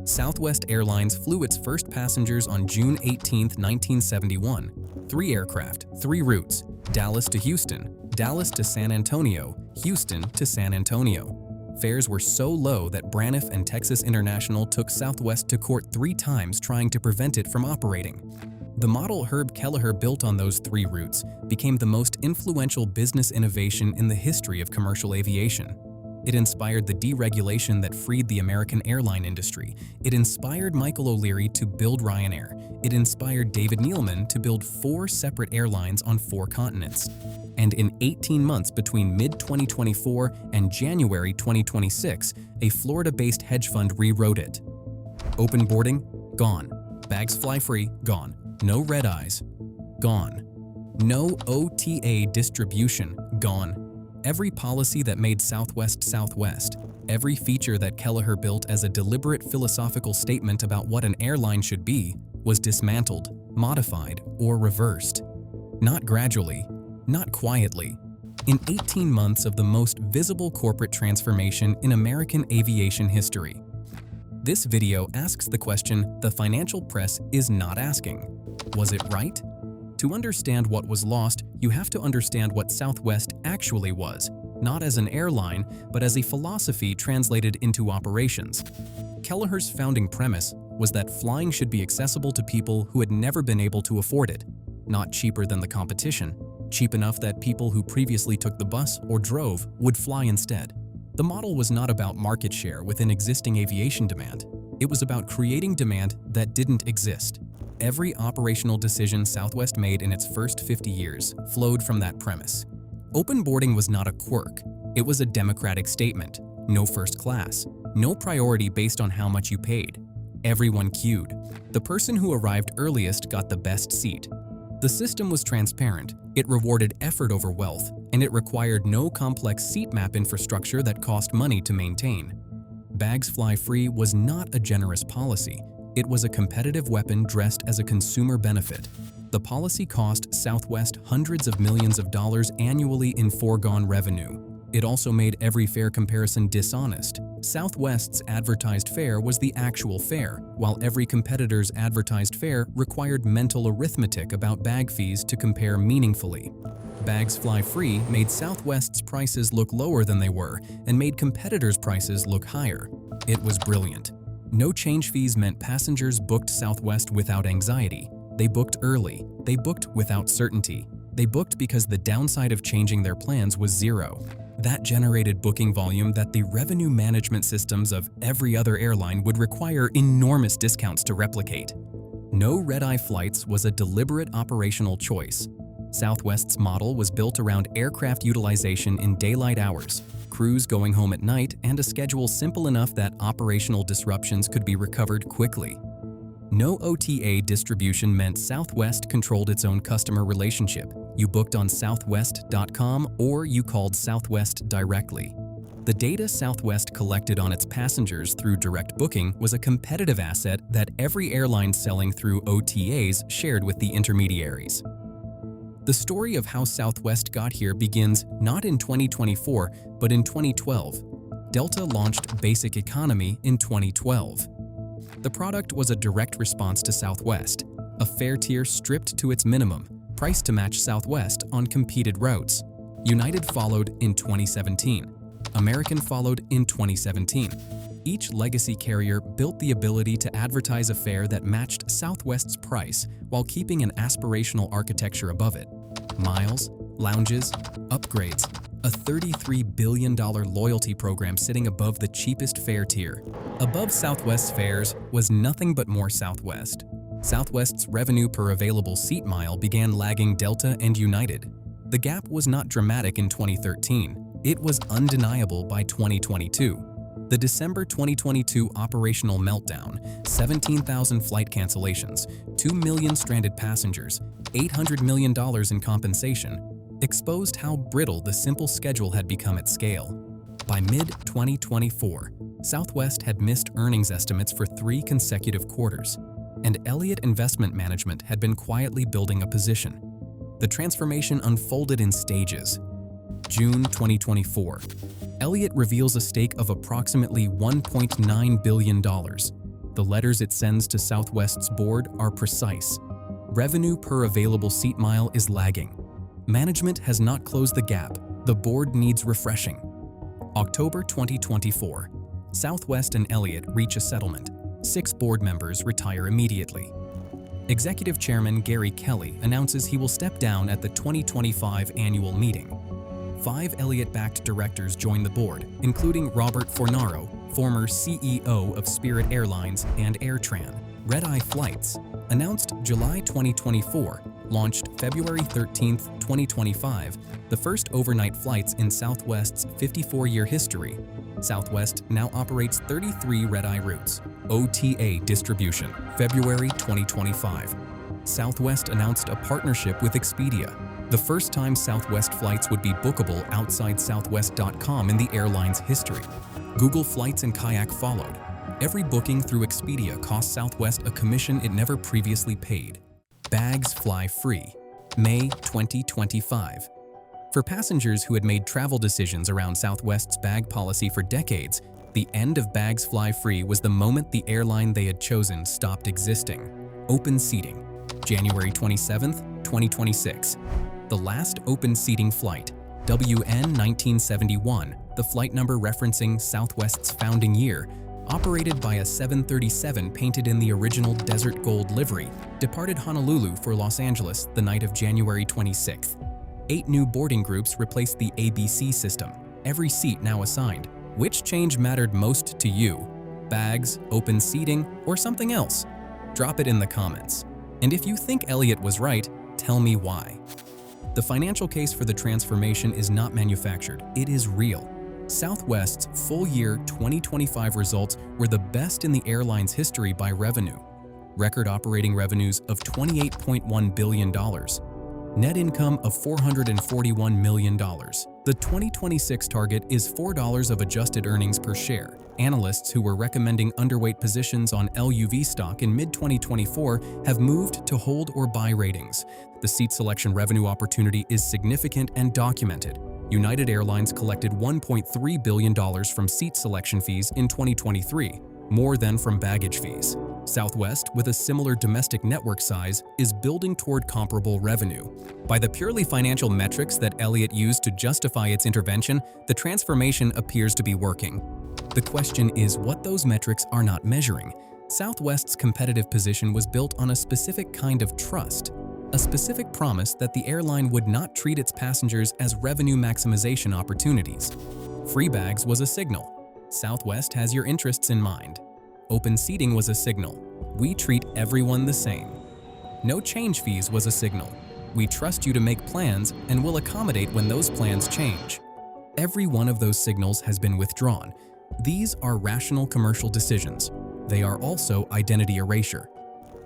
Southwest Airlines flew its first passengers on June 18, 1971. 3 aircraft, 3 routes: Dallas to Houston, Dallas to San Antonio, Houston to San Antonio. Fares were so low that Braniff and Texas International took Southwest to court 3 times trying to prevent it from operating. The model Herb Kelleher built on those 3 routes became the most influential business innovation in the history of commercial aviation. It inspired the deregulation that freed the American airline industry. It inspired Michael O'Leary to build Ryanair. It inspired David Neeleman to build 4 separate airlines on 4 continents. And in 18 months between mid-2024 and January 2026, a Florida-based hedge fund rewrote it. Open boarding? Gone. Bags fly free? Gone. No red eyes? Gone. No OTA distribution? Gone. Every policy that made Southwest Southwest, every feature that Kelleher built as a deliberate philosophical statement about what an airline should be, was dismantled, modified, or reversed. Not gradually, not quietly. In 18 months of the most visible corporate transformation in American aviation history. This video asks the question the financial press is not asking. Was it right? To understand what was lost, you have to understand what Southwest actually was, not as an airline, but as a philosophy translated into operations. Kelleher's founding premise was that flying should be accessible to people who had never been able to afford it, not cheaper than the competition, cheap enough that people who previously took the bus or drove would fly instead. The model was not about market share within existing aviation demand. It was about creating demand that didn't exist. Every operational decision Southwest made in its first 50 years flowed from that premise. Open boarding was not a quirk. It was a democratic statement. No first class. No priority based on how much you paid. Everyone queued. The person who arrived earliest got the best seat. The system was transparent. It rewarded effort over wealth, and it required no complex seat map infrastructure that cost money to maintain. Bags fly free was not a generous policy. It was a competitive weapon dressed as a consumer benefit. The policy cost Southwest hundreds of millions of dollars annually in foregone revenue. It also made every fare comparison dishonest. Southwest's advertised fare was the actual fare, while every competitor's advertised fare required mental arithmetic about bag fees to compare meaningfully. Bags fly free made Southwest's prices look lower than they were and made competitors' prices look higher. It was brilliant. No change fees meant passengers booked Southwest without anxiety. They booked early. They booked without certainty. They booked because the downside of changing their plans was 0. That generated booking volume that the revenue management systems of every other airline would require enormous discounts to replicate. No red-eye flights was a deliberate operational choice. Southwest's model was built around aircraft utilization in daylight hours, crews going home at night, and a schedule simple enough that operational disruptions could be recovered quickly. No OTA distribution meant Southwest controlled its own customer relationship. You booked on southwest.com or you called Southwest directly. The data Southwest collected on its passengers through direct booking was a competitive asset that every airline selling through OTAs shared with the intermediaries. The story of how Southwest got here begins not in 2024, but in 2012. Delta launched Basic Economy in 2012. The product was a direct response to Southwest, a fare tier stripped to its minimum, priced to match Southwest on competed routes. United followed in 2017. American followed in 2017. Each legacy carrier built the ability to advertise a fare that matched Southwest's price while keeping an aspirational architecture above it. Miles, lounges, upgrades, a $33 billion loyalty program sitting above the cheapest fare tier. Above Southwest's fares was nothing but more Southwest. Southwest's revenue per available seat mile began lagging Delta and United. The gap was not dramatic in 2013. It was undeniable by 2022. The December 2022 operational meltdown, 17,000 flight cancellations, 2 million stranded passengers, $800 million in compensation, exposed how brittle the simple schedule had become at scale. By mid-2024, Southwest had missed earnings estimates for 3 consecutive quarters, and Elliott Investment Management had been quietly building a position. The transformation unfolded in stages. June 2024. Elliott reveals a stake of approximately $1.9 billion. The letters it sends to Southwest's board are precise. Revenue per available seat mile is lagging. Management has not closed the gap. The board needs refreshing. October 2024. Southwest and Elliott reach a settlement. 6 board members retire immediately. Executive Chairman Gary Kelly announces he will step down at the 2025 annual meeting. 5 Elliott-backed directors join the board, including Robert Fornaro, former CEO of Spirit Airlines and AirTran. Red-Eye Flights, announced July 2024, launched February 13, 2025, the first overnight flights in Southwest's 54-year history. Southwest now operates 33 red-eye routes. OTA distribution, February 2025. Southwest announced a partnership with Expedia, the first time Southwest flights would be bookable outside southwest.com in the airline's history. Google Flights and Kayak followed. Every booking through Expedia costs Southwest a commission it never previously paid. Bags fly free, May 2025. For passengers who had made travel decisions around Southwest's bag policy for decades, the end of Bags Fly Free was the moment the airline they had chosen stopped existing. Open seating, January 27, 2026. The last open seating flight, WN 1971, the flight number referencing Southwest's founding year, operated by a 737 painted in the original desert gold livery, departed Honolulu for Los Angeles the night of January 26. 8 new boarding groups replaced the ABC system, every seat now assigned. Which change mattered most to you? Bags, open seating, or something else? Drop it in the comments. And if you think Elliott was right, tell me why. The financial case for the transformation is not manufactured, it is real. Southwest's full-year 2025 results were the best in the airline's history by revenue. Record operating revenues of $28.1 billion. Net income of $441 million. The 2026 target is $4 of adjusted earnings per share. Analysts who were recommending underweight positions on LUV stock in mid-2024 have moved to hold or buy ratings. The seat selection revenue opportunity is significant and documented. United Airlines collected $1.3 billion from seat selection fees in 2023, more than from baggage fees. Southwest, with a similar domestic network size, is building toward comparable revenue. By the purely financial metrics that Elliott used to justify its intervention, the transformation appears to be working. The question is what those metrics are not measuring. Southwest's competitive position was built on a specific kind of trust, a specific promise that the airline would not treat its passengers as revenue maximization opportunities. Free bags was a signal. Southwest has your interests in mind. Open seating was a signal. We treat everyone the same. No change fees was a signal. We trust you to make plans and will accommodate when those plans change. Every one of those signals has been withdrawn. These are rational commercial decisions. They are also identity erasure.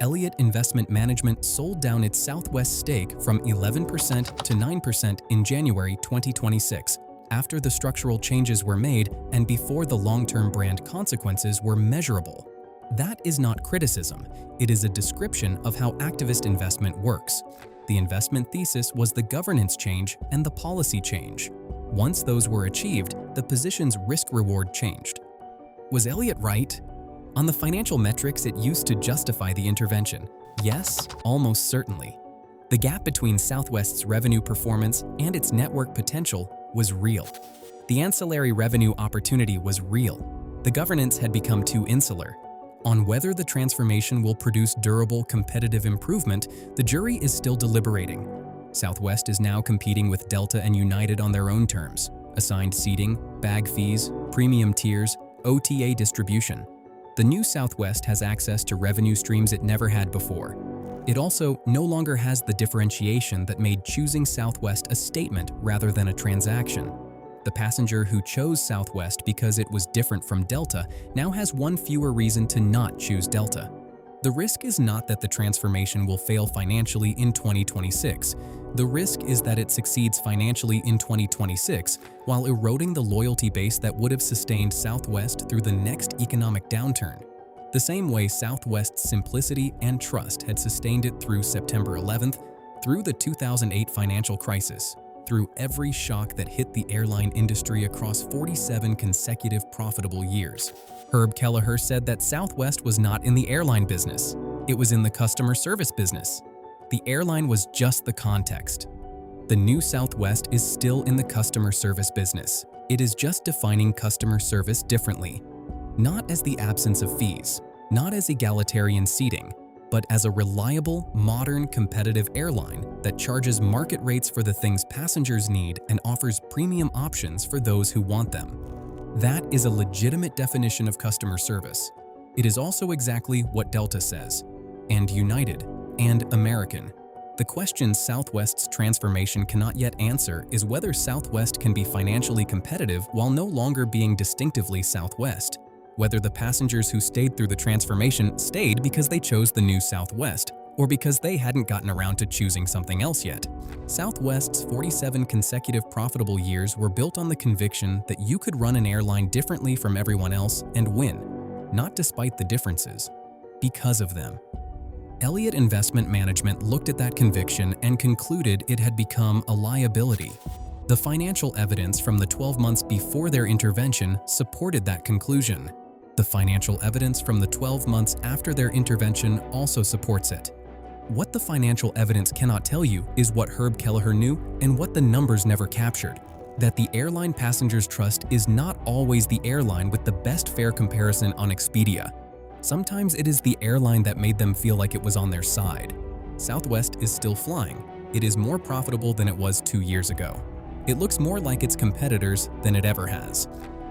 Elliott Investment Management sold down its Southwest stake from 11% to 9% in January 2026, after the structural changes were made and before the long-term brand consequences were measurable. That is not criticism. It is a description of how activist investment works. The investment thesis was the governance change and the policy change. Once those were achieved, the position's risk-reward changed. Was Elliott right? On the financial metrics it used to justify the intervention, yes, almost certainly. The gap between Southwest's revenue performance and its network potential was real. The ancillary revenue opportunity was real. The governance had become too insular. On whether the transformation will produce durable competitive improvement, the jury is still deliberating. Southwest is now competing with Delta and United on their own terms: assigned seating, bag fees, premium tiers, OTA distribution. The new Southwest has access to revenue streams it never had before. It also no longer has the differentiation that made choosing Southwest a statement rather than a transaction. The passenger who chose Southwest because it was different from Delta now has one fewer reason to not choose Delta. The risk is not that the transformation will fail financially in 2026. The risk is that it succeeds financially in 2026 while eroding the loyalty base that would have sustained Southwest through the next economic downturn. The same way Southwest's simplicity and trust had sustained it through September 11th, through the 2008 financial crisis, through every shock that hit the airline industry across 47 consecutive profitable years. Herb Kelleher said that Southwest was not in the airline business. It was in the customer service business. The airline was just the context. The new Southwest is still in the customer service business. It is just defining customer service differently. Not as the absence of fees, not as egalitarian seating, but as a reliable, modern, competitive airline that charges market rates for the things passengers need and offers premium options for those who want them. That is a legitimate definition of customer service. It is also exactly what Delta says, and United, and American. The question Southwest's transformation cannot yet answer is whether Southwest can be financially competitive while no longer being distinctively Southwest. Whether the passengers who stayed through the transformation stayed because they chose the new Southwest, or because they hadn't gotten around to choosing something else yet. Southwest's 47 consecutive profitable years were built on the conviction that you could run an airline differently from everyone else and win, not despite the differences, because of them. Elliott Investment Management looked at that conviction and concluded it had become a liability. The financial evidence from the 12 months before their intervention supported that conclusion. The financial evidence from the 12 months after their intervention also supports it. What the financial evidence cannot tell you is what Herb Kelleher knew and what the numbers never captured: that the airline passengers trust is not always the airline with the best fare comparison on Expedia. Sometimes it is the airline that made them feel like it was on their side. Southwest is still flying. It is more profitable than it was 2 years ago. It looks more like its competitors than it ever has.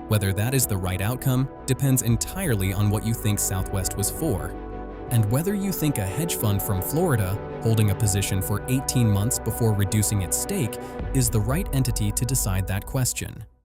Whether that is the right outcome depends entirely on what you think Southwest was for, and whether you think a hedge fund from Florida, holding a position for 18 months before reducing its stake, is the right entity to decide that question.